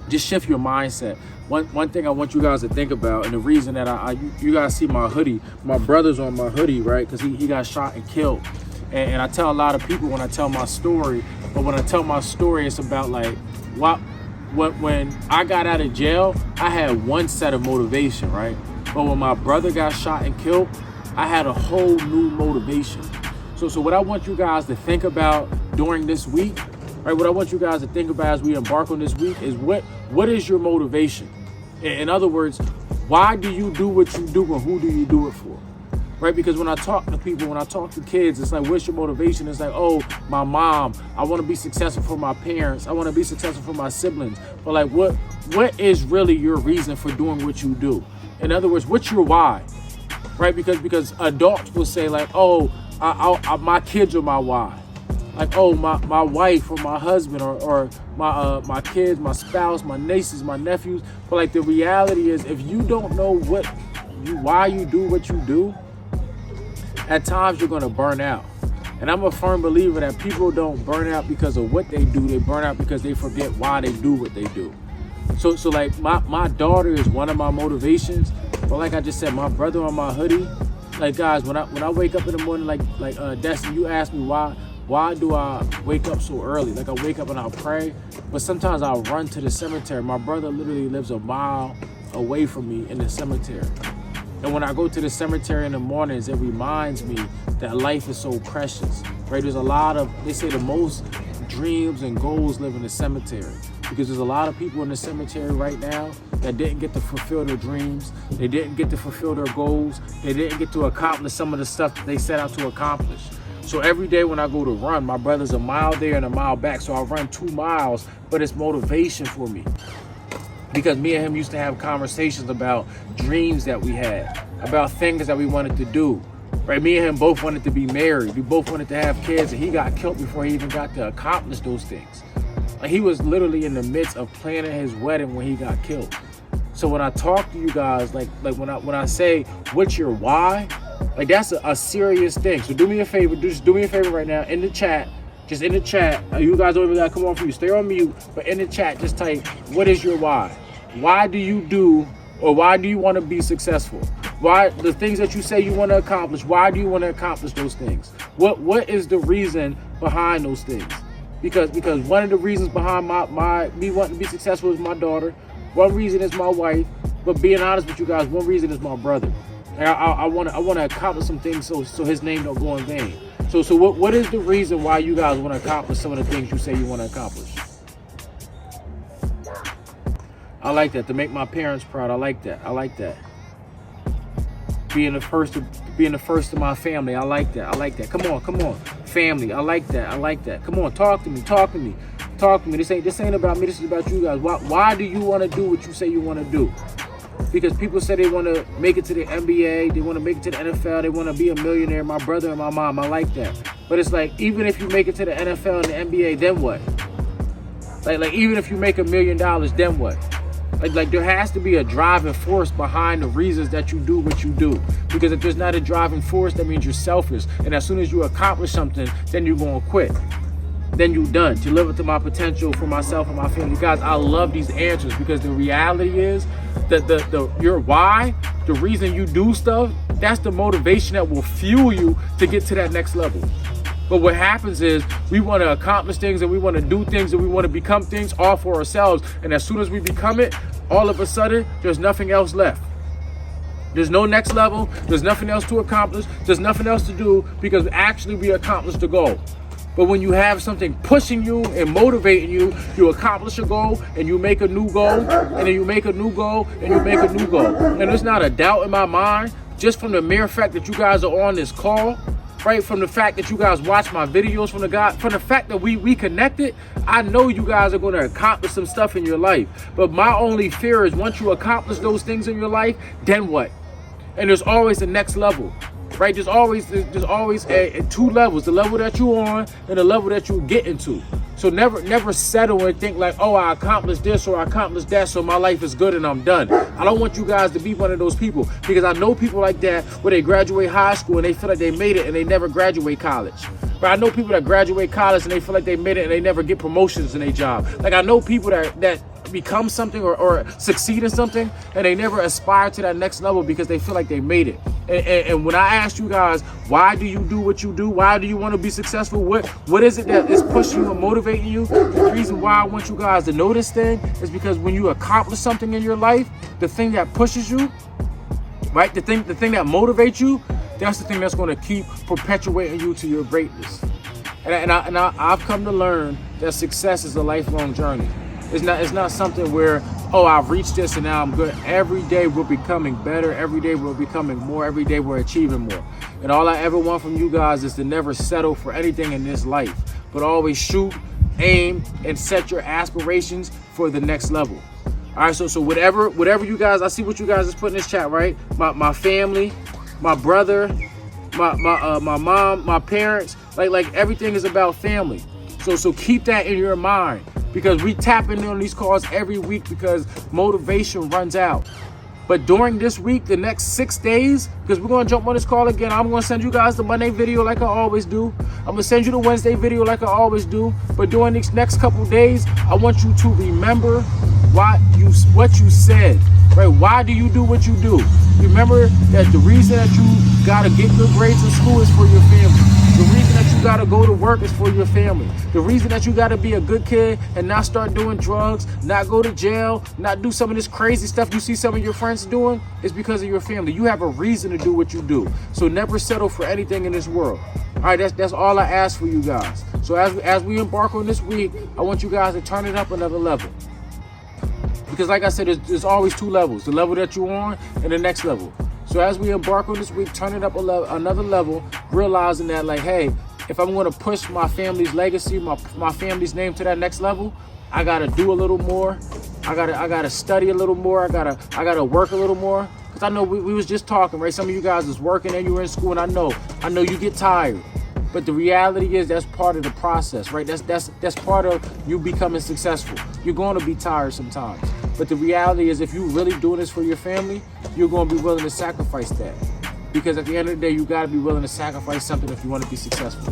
just shift your mindset. One thing I want you guys to think about, and the reason that you guys see my hoodie, my brother's on my hoodie, right? Because he got shot and killed. And I tell a lot of people when I tell my story, but when I tell my story, it's about like, when I got out of jail, I had one set of motivation, right? But when my brother got shot and killed, I had a whole new motivation. So what I want you guys to think about during this week, right? What I want you guys to think about as we embark on this week is what is your motivation? In other words, why do you do what you do and who do you do it for? Right? Because when I talk to people, when I talk to kids, it's like, what's your motivation? It's like, oh, my mom, I want to be successful for my parents. I want to be successful for my siblings. But like, what is really your reason for doing what you do? In other words, what's your why? Right? Because adults will say like, oh, my kids are my why. Like, oh, my wife or my husband or my kids, my spouse, my nieces, my nephews. But like, the reality is, if you don't know why you do what you do, at times you're going to burn out. And I'm a firm believer that people don't burn out because of what they do. They burn out because they forget why they do what they do. So like, my daughter is one of my motivations. But like I just said, my brother on my hoodie, like, guys, when I wake up in the morning, like Destiny, you asked me why do I wake up so early? Like, I wake up and I'll pray, but sometimes I'll run to the cemetery. My brother literally lives a mile away from me in the cemetery. And when I go to the cemetery in the mornings, it reminds me that life is so precious, right? There's a lot of, they say the most dreams and goals live in the cemetery, because there's a lot of people in the cemetery right now that didn't get to fulfill their dreams. They didn't get to fulfill their goals. They didn't get to accomplish some of the stuff that they set out to accomplish. So every day when I go to run, my brother's a mile there and a mile back. So I run 2 miles, but it's motivation for me. Because me and him used to have conversations about dreams that we had, about things that we wanted to do, right? Me and him both wanted to be married. We both wanted to have kids, and he got killed before he even got to accomplish those things. Like, he was literally in the midst of planning his wedding when he got killed. So when I talk to you guys, like when I say, what's your why? Like, that's a serious thing. So do me a favor, just do me a favor right now in the chat. Just in the chat, you guys don't even gotta come on for you. Stay on mute, but in the chat, just type, what is your why? Why do you do, or why do you want to be successful? Why, the things that you say you want to accomplish, why do you want to accomplish those things? What is the reason behind those things? Because one of the reasons behind me wanting to be successful is my daughter. One reason is my wife. But being honest with you guys, one reason is my brother. And I want to accomplish some things so his name don't go in vain. So what is the reason why you guys want to accomplish some of the things you say you want to accomplish? I like that. To make my parents proud. I like that. Being the first of my family. I like that. Come on. Family. I like that. Come on, talk to me. This ain't about me. This is about you guys. Why do you want to do what you say you want to do? Because people say they want to make it to the NBA, they want to make it to the NFL, they want to be a millionaire. My brother and my mom, I like that. But it's like, even if you make it to the NFL and the NBA, then what? Like even if you make $1 million, then what? Like there has to be a driving force behind the reasons that you do what you do. Because if there's not a driving force, that means you're selfish. And as soon as you accomplish something, then you're going to quit. Then you're done. To live up to my potential for myself and my family. Guys, I love these answers, because the reality is that your why, the reason you do stuff, that's the motivation that will fuel you to get to that next level. But what happens is we want to accomplish things and we want to do things and we want to become things all for ourselves. And as soon as we become it, all of a sudden, there's nothing else left. There's no next level. There's nothing else to accomplish. There's nothing else to do, because actually we accomplished the goal. But when you have something pushing you and motivating you, you accomplish a goal and you make a new goal, and then you make a new goal and you make a new goal. And there's not a doubt in my mind, just from the mere fact that you guys are on this call, right? From the fact that you guys watch my videos, from the fact that we connected, I know you guys are going to accomplish some stuff in your life. But my only fear is, once you accomplish those things in your life, then what? And there's always the next level. Right, there's always 2 levels: the level that you're on and the level that you get into. So never settle and think like, oh, I accomplished this or I accomplished that, so my life is good and I'm done. I don't want you guys to be one of those people, because I know people like that where they graduate high school and they feel like they made it and they never graduate college. But I know people that graduate college and they feel like they made it and they never get promotions in their job. Like, I know people that become something or succeed in something, and they never aspire to that next level because they feel like they made it. And when I ask you guys, why do you do what you do? Why do you want to be successful? What is it that is pushing you and motivating you? The reason why I want you guys to know this thing is because when you accomplish something in your life, the thing that pushes you, right? The thing that motivates you, that's the thing that's going to keep perpetuating you to your greatness. And I've come to learn that success is a lifelong journey. It's not something where, oh, I've reached this and now I'm good. Every day we're becoming better. Every day we're becoming more. Every day we're achieving more. And all I ever want from you guys is to never settle for anything in this life, but always shoot, aim, and set your aspirations for the next level. All right, so whatever you guys, I see what you guys is putting in this chat, right? My family, my brother, my mom, my parents, like everything is about family. So keep that in your mind, because we tap in on these calls every week because motivation runs out. But during this week, the next 6 days, because we're going to jump on this call again, I'm going to send you guys the Monday video like I always do. I'm going to send you the Wednesday video like I always do. But during these next couple days, I want you to remember what you said, right? Why do you do what you do? Remember that the reason that you got to get good grades in school is for your family. The reason that you got to go to work is for your family. The reason that you got to be a good kid and not start doing drugs, not go to jail, not do some of this crazy stuff you see some of your friends doing is because of your family. You have a reason to do what you do. So never settle for anything in this world. All right, that's all I ask for you guys. So as we embark on this week, I want you guys to turn it up another level. Because like I said, there's always 2 levels, the level that you're on and the next level. So as we embark on this week, turn it up another level, realizing that, like, hey, if I'm going to push my family's legacy, my family's name to that next level, I got to do a little more. I got to study a little more. I got to work a little more. Because I know we was just talking, right? Some of you guys is working and you were in school, and I know you get tired. But the reality is that's part of the process, right? That's part of you becoming successful. You're going to be tired sometimes. But the reality is if you're really doing this for your family, you're going to be willing to sacrifice that. Because at the end of the day, you got to be willing to sacrifice something if you want to be successful.